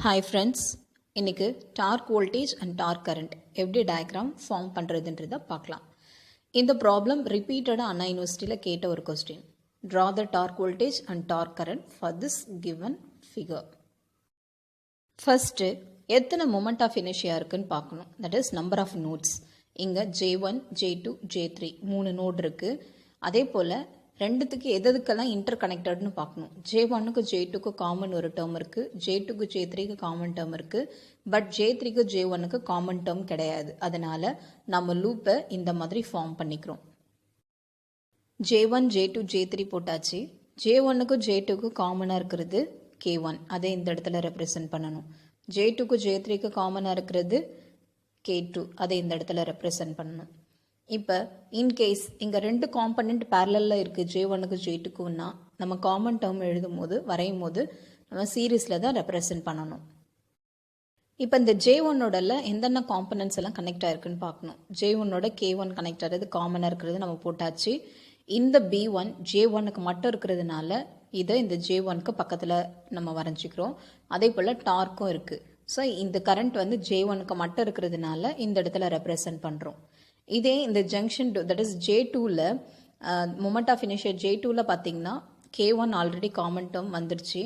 Hi friends, இன்னைக்கு torque voltage and torque current எப்படி diagram form பண்ணுறதுன்றதை பார்க்கலாம். இந்த ப்ராப்ளம் ரிப்பீட்டடாக அண்ணா யூனிவர்சிட்டியில் கேட்ட ஒரு question. Draw the torque voltage and torque current for this given figure. First எத்தனை மொமெண்ட் ஆஃப் இனர்ஷியா இருக்குன்னு பார்க்கணும். That is number of nodes. இங்கே J1, J2, J3 3 நோட் இருக்குது. அதே போல் ரெண்டுத்துக்கு எதுக்கெல்லாம் இன்டர் கனெக்டட்னு பார்க்கணும். J1க்கு J2க்கு காமன் ஒரு டேர்ம் இருக்குது, J2க்கு J3க்கு காமன் டேர்ம் இருக்குது. பட் J3க்கு J1க்கு காமன் டேர்ம் கிடையாது. அதனால் நம்ம லூப்பை இந்த மாதிரி ஃபார்ம் பண்ணிக்கிறோம். J1, J2, J3 போட்டாச்சு. J1க்கு J2க்கு காமனாக இருக்கிறது K1, அதை இந்த இடத்துல ரெப்ரசன்ட் பண்ணணும். J2க்கு J3க்கு காமனாக இருக்கிறது K2, அதை இந்த இடத்துல ரெப்ரசன்ட் பண்ணணும். இப்போ இன்கேஸ் இங்கே ரெண்டு காம்பனண்ட் பேரலில் இருக்குது, J1க்கு J2க்குன்னா நம்ம காமன் டேர்ம் எழுதும் போது வரையும் போது நம்ம சீரீஸில் தான் ரெப்ரசன்ட் பண்ணணும். இப்போ இந்த J1ஓடல எந்தென்ன காம்பனன்ட்ஸ் எல்லாம் கனெக்ட் ஆகிருக்குன்னு பார்க்கணும். J1ஓட K1 கனெக்ட் ஆகிறது காமனாக இருக்கிறது நம்ம போட்டாச்சு. இந்த B1 J1க்கு மட்டும் இருக்கிறதுனால இதை இந்த J1க்கு பக்கத்தில் நம்ம வரைஞ்சிக்கிறோம். அதே போல் டார்க்கும் இருக்குது. ஸோ இந்த கரண்ட் வந்து J1க்கு மட்டும் இருக்கிறதுனால இந்த இடத்துல ரெப்ரசன்ட் பண்ணுறோம். இதே இந்த ஜங்ஷன் தட் இஸ் J2ல மொமெண்ட் ஆஃப் இனிஷியல் J2ல பார்த்தீங்கன்னா K1 ஆல்ரெடி காமன் டேர்ம் வந்துடுச்சு,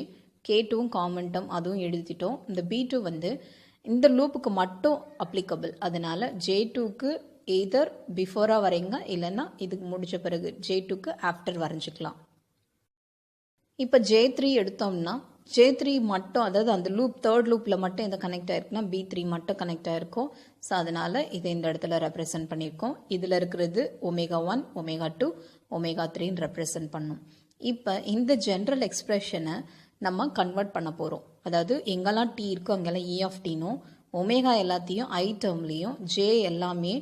K2வும் காமன் டேர்ம் அதுவும் எழுதிட்டோம். இந்த B2 வந்து இந்த லூப்புக்கு மட்டும் அப்ளிகபிள். அதனால J2க்கு எய்தர் பிஃபோராக வரைங்க, இல்லைன்னா இதுக்கு முடிச்ச பிறகு J2க்கு ஆஃப்டர் வரைஞ்சிக்கலாம். இப்போ J3 எடுத்தோம்னா J3 மட்டும், அதாவது அந்த லூப் தேர்ட் லூப்பில் மட்டும் எதை கனெக்ட் ஆகிருக்குன்னா B3 மட்டும் கனெக்ட் ஆகிருக்கும். ஸோ அதனால் இதை இந்த இடத்துல ரெப்ரசன்ட் பண்ணியிருக்கோம். இதில் இருக்கிறது ω1, ω2, ω3ன்னு ரெப்ரசன்ட் பண்ணும். இப்போ இந்த ஜென்ரல் எக்ஸ்பிரஷனை நம்ம கன்வெர்ட் பண்ண போகிறோம். அதாவது எங்கெல்லாம் T இருக்கோ அங்கெல்லாம் E ஆஃப் Tனும், ஒமேகா எல்லாத்தையும் I டேர்ம்லேயும், J எல்லாமே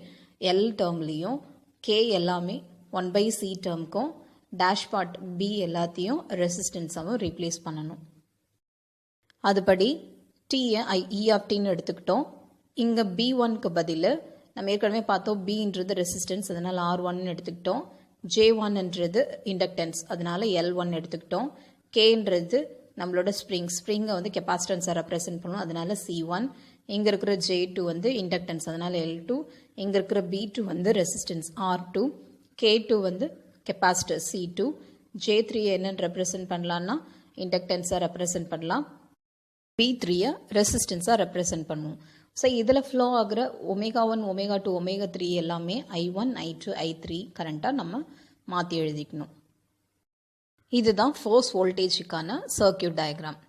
L டேர்ம்லேயும், K எல்லாமே 1/C டேர்முக்கும், டேஷ் பார்ட் B எல்லாத்தையும் ரெசிஸ்டன்ஸாகவும் ரீப்ளேஸ் பண்ணணும். அதுபடி Tயை E ஆஃப் Tன்னு எடுத்துக்கிட்டோம். இங்கே B1க்கு பதில் நம்ம ஏற்கனவே பார்த்தோம், Bன்றது ரெசிஸ்டன்ஸ், அதனால் R1ன்னு எடுத்துக்கிட்டோம். J1ன்றது இண்டக்டன்ஸ், அதனால் L1 எடுத்துக்கிட்டோம். Kன்றது நம்மளோட ஸ்ப்ரிங்கை வந்து கெப்பாசிட்டன்ஸை ரெப்ரசன்ட் பண்ணும், அதனால் C1. இங்கே இருக்கிற J2 வந்து இண்டக்டன்ஸ், அதனால் L2. இங்கே இருக்கிற B2 வந்து ரெசிஸ்டன்ஸ் R2. K2 வந்து கெப்பாசிட்டர் C2. J3 என்னன்னு ரெப்ரசன்ட் பண்ணலான்னா இண்டக்டன்ஸை ரெப்ரசன்ட் பண்ணலாம், B3யை ரெசிஸ்டன்ஸாக ரெப்ரசன்ட் பண்ணுவோம். ஸோ இதில் ஃப்ளோ ஆகிற ω1, ω2, ω3 எல்லாமே I1, I2, I3 கரண்ட்டாக நம்ம மாற்றி எழுதிக்கணும். இதுதான் ஃபோர்ஸ் வோல்டேஜுக்கான circuit diagram.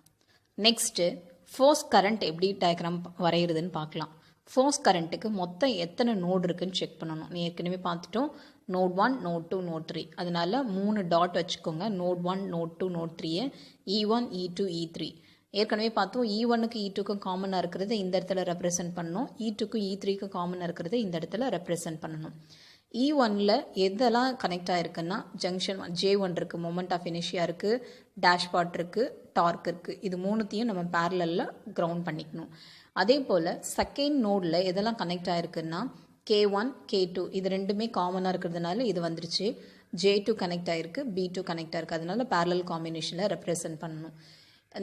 Next force current எப்படி டயக்ராம் வரைகிறதுன்னு பார்க்கலாம். ஃபோர்ஸ் கரண்ட்டுக்கு மொத்தம் எத்தனை நோடு இருக்குன்னு செக் பண்ணணும். நீ ஏற்கனவே பார்த்துட்டோம், நோட் 1, நோட் 2, நோட் 3. அதனால 3 டாட் வச்சுக்கோங்க. Node 1, node 2, node 3 E1, E2, E3. ஏற்கனவே பார்த்தோம், E1க்கு E2க்கும் காமனாக இருக்கிறது இந்த இடத்துல ரெப்ரசன்ட் பண்ணணும், E2க்கும் E3க்கு காமனாக இருக்கிறது இந்த இடத்துல ரெப்ரசன்ட் பண்ணணும். E1ல் எதெல்லாம் கனெக்ட் ஆகிருக்குன்னா ஜங்ஷன் J1 இருக்குது, மொமெண்ட் ஆஃப் இனிஷியா இருக்குது, டேஷ் பார்ட் இருக்குது, டார்க் இருக்குது. இது மூணுத்தையும் நம்ம பேரலில் கிரவுண்ட் பண்ணிக்கணும். அதே போல் செகண்ட் நோடில் எதெல்லாம் கனெக்ட் ஆகிருக்குன்னா K1, K2 இது ரெண்டுமே காமனாக இருக்கிறதுனால இது வந்துருச்சு. J2 கனெக்ட் ஆகிருக்கு, B2 கனெக்ட் ஆகிருக்கு, அதனால பேரலல் காம்பினேஷனில் ரெப்ரசன்ட் பண்ணணும்.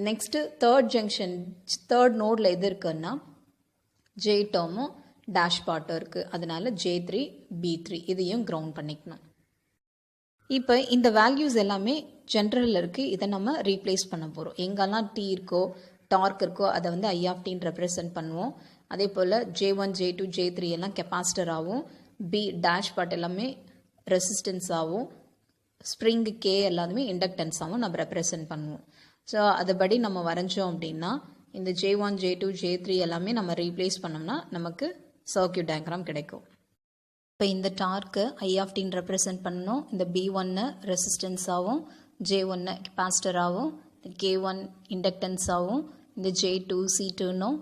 நெக்ஸ்ட்டு தேர்ட் ஜங்ஷன், தேர்ட் நோடில் எது இருக்குன்னா J டேர்மும் டேஷ் பார்ட்டும் இருக்குது, அதனால J3, B3 இதையும் கிரவுண்ட் பண்ணிக்கணும். இப்போ இந்த வேல்யூஸ் எல்லாமே ஜென்ரலில் இருக்குது, இதை நம்ம ரீப்ளேஸ் பண்ண போகிறோம். எங்கெல்லாம் T இருக்கோ டார்க் இருக்கோ அதை வந்து I ஆஃப் Tன்னு ரெப்ரசன்ட் பண்ணுவோம். அதே போல் J1, J2, J3 எல்லாம் கெப்பாசிட்டராகவும், B டேஷ் பார்ட் எல்லாமே ரெசிஸ்டன்ஸாகவும், ஸ்ப்ரிங் K எல்லாமே இண்டக்டன்ஸாகவும் நம்ம ரெப்ரசன்ட் பண்ணுவோம். ஸோ அதுபடி நம்ம வரைஞ்சோம் அப்படின்னா இந்த J1, J2, J3 எல்லாமே நம்ம ரீப்ளேஸ் பண்ணோம்னா நமக்கு சர்க்கியூட் டயக்ராம் கிடைக்கும். இப்போ இந்த டார்க்கு I ஆஃப் Tன்னு ரெப்ரசன்ட் பண்ணணும். இந்த B1 ரெசிஸ்டன்ஸாகவும், J1 கெப்பாசிட்டராகவும், K1 இண்டக்டன்ஸாகவும், இந்த J2 C2னும்,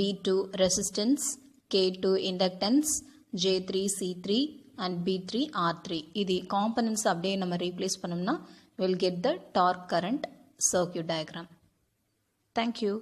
B2 resistance, K2 inductance, J3 C3 and B3 R3. இது காம்பனன்ட்ஸ் அப்படியே நம்ம ரீப்ளேஸ் பண்ணோம்னா we'll get the torque current circuit diagram. Thank you.